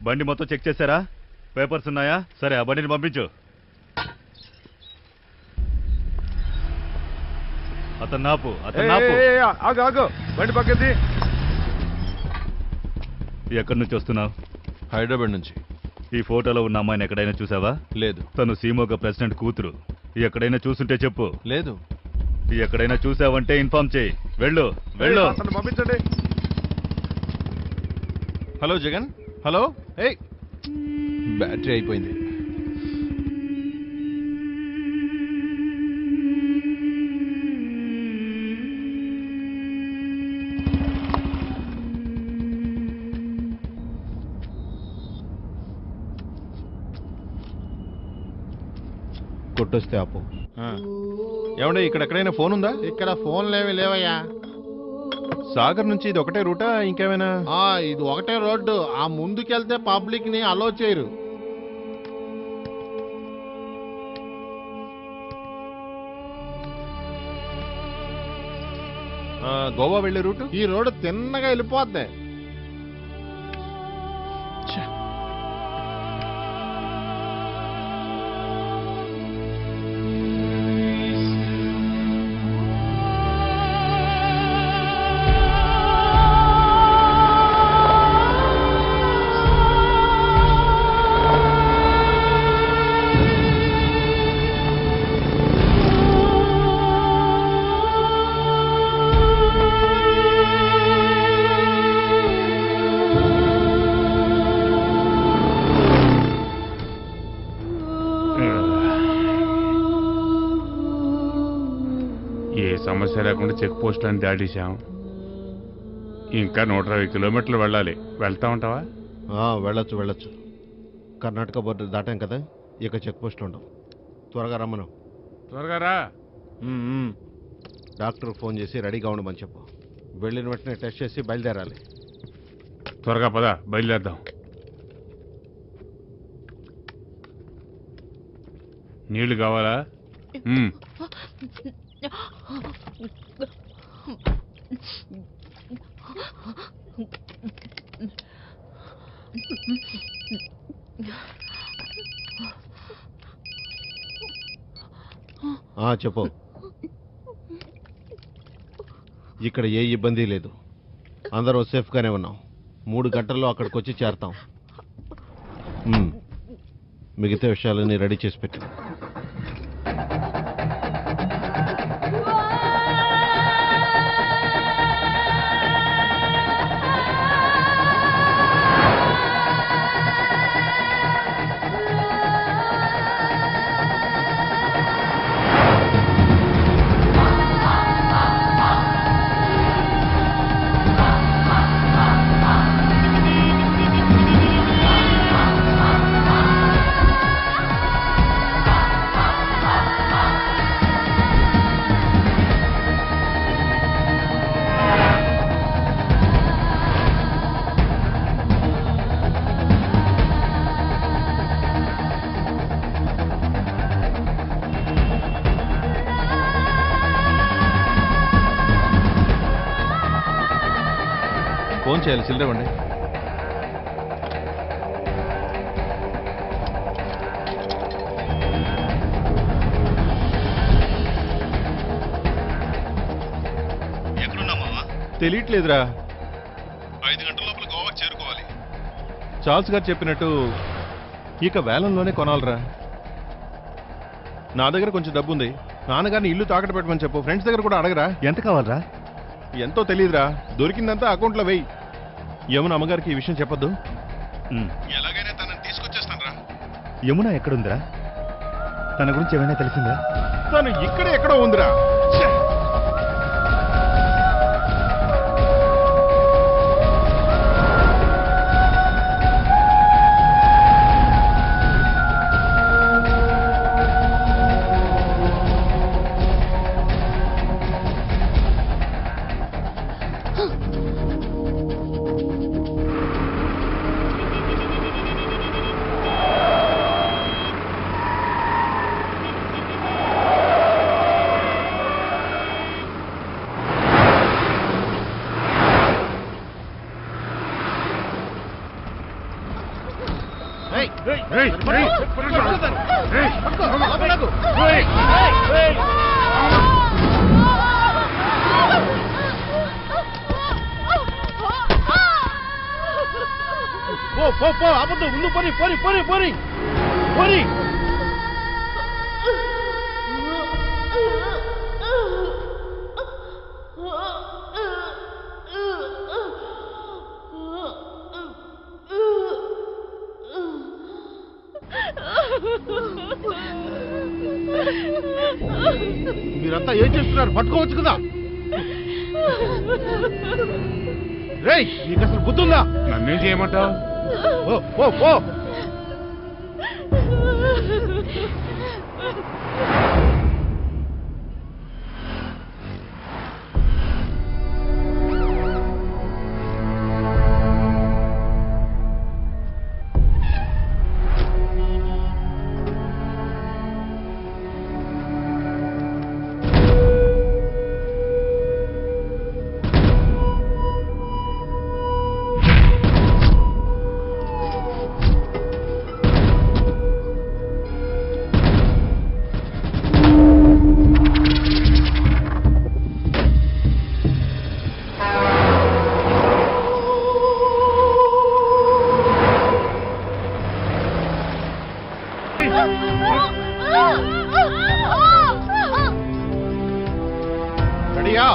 బండి మొత్తం చెక్ చేశారా? పేపర్స్ ఉన్నాయా? సరే ఆ బండిని పంపించు. అతను నాపు. ఆగు బండి పక్కది. ఎక్కడి నుంచి వస్తున్నావు? హైదరాబాద్ నుంచి. ఈ ఫోటోలో ఉన్న అమ్మాయిని ఎక్కడైనా చూసావా? లేదు. తను సీమోగ ప్రెసిడెంట్ కూతురు. ఎక్కడైనా చూసుంటే చెప్పు. లేదు. ఎక్కడైనా చూసావంటే ఇన్ఫార్మ్ చేయి. వెళ్ళు వెళ్ళు. పంపించండి. హలో జగన్. హలో. ఏయ్ బ్యాటరీ అయిపోయింది. కొట్టొస్తే ఆపు. ఏమంటే ఇక్కడ ఎక్కడైనా ఫోన్ ఉందా? ఇక్కడ ఫోన్లేమి లేవయ్యా. సాగర్ నుంచి ఇది ఒకటే రూటా ఇంకేమైనా? ఇది ఒకటే రోడ్డు. ఆ ముందుకెళ్తే పబ్లిక్ ని అలో చేయరు. గోవా వెళ్లే రూటు? ఈ రోడ్డు తిన్నగా వెళ్ళిపోద్ది. సమస్య లేకుండా చెక్ పోస్టులను దాటేశాం. ఇంకా 120 కిలోమీటర్లు వెళ్ళాలి. వెళ్తా ఉంటావా? వెళ్ళొచ్చు. కర్ణాటక బోర్డర్ దాటాం కదా, ఇక చెక్ పోస్టులు ఉండవు. త్వరగా రమ్మను. త్వరగా రా. డాక్టర్ ఫోన్ చేసి రెడీగా ఉండమని చెప్పు. వెళ్ళిన వెంటనే టెస్ట్ చేసి బయలుదేరాలి. త్వరగా పద, బయలుదేరదాం. నీళ్లు కావాలా? చెప్పు. ఇక్కడ ఏ ఇబ్బంది లేదు. అందరూ సేఫ్గానే ఉన్నాం. 3 గంటల్లో అక్కడికి వచ్చి చేరతాం. మిగతా విషయాలన్నీ రెడీ చేసి పెట్టు. ఫోన్ చేయాలి, చిల్లరవండి. తెలియట్లేదురా. 5 గంటల లోపల గోవా చేరుకోవాలి. చార్ల్స్ గారు చెప్పినట్టు ఇక వేలంలోనే కొనాలరా. నా దగ్గర కొంచెం డబ్బు ఉంది. నాన్నగారిని ఇల్లు తాకట్టు పెట్టమని చెప్పు. ఫ్రెండ్స్ దగ్గర కూడా అడగరా. ఎంత కావాలరా? ఎంతో తెలియదురా. దొరికిందంతా అకౌంట్లో వెయ్యి. యమున అమ్మగారికి ఈ విషయం చెప్పొద్దు. ఎలాగైనా తనని తీసుకొచ్చేస్తాను రా. యమున ఎక్కడుందిరా? తన గురించి ఏమైనా తెలిసిందా? తను ఇక్కడ ఎక్కడో ఉందిరా. అబద్ధం ముందు పోని పోని పోని పోని పోని మీరంతా ఏం చేస్తున్నారు? పట్టుకోవచ్చు కదా. రేయ్ నీకు అసలు బుద్ధుందా? నన్నేం చేయమంటావు? ఓ ఓ ఓ రెడీయా?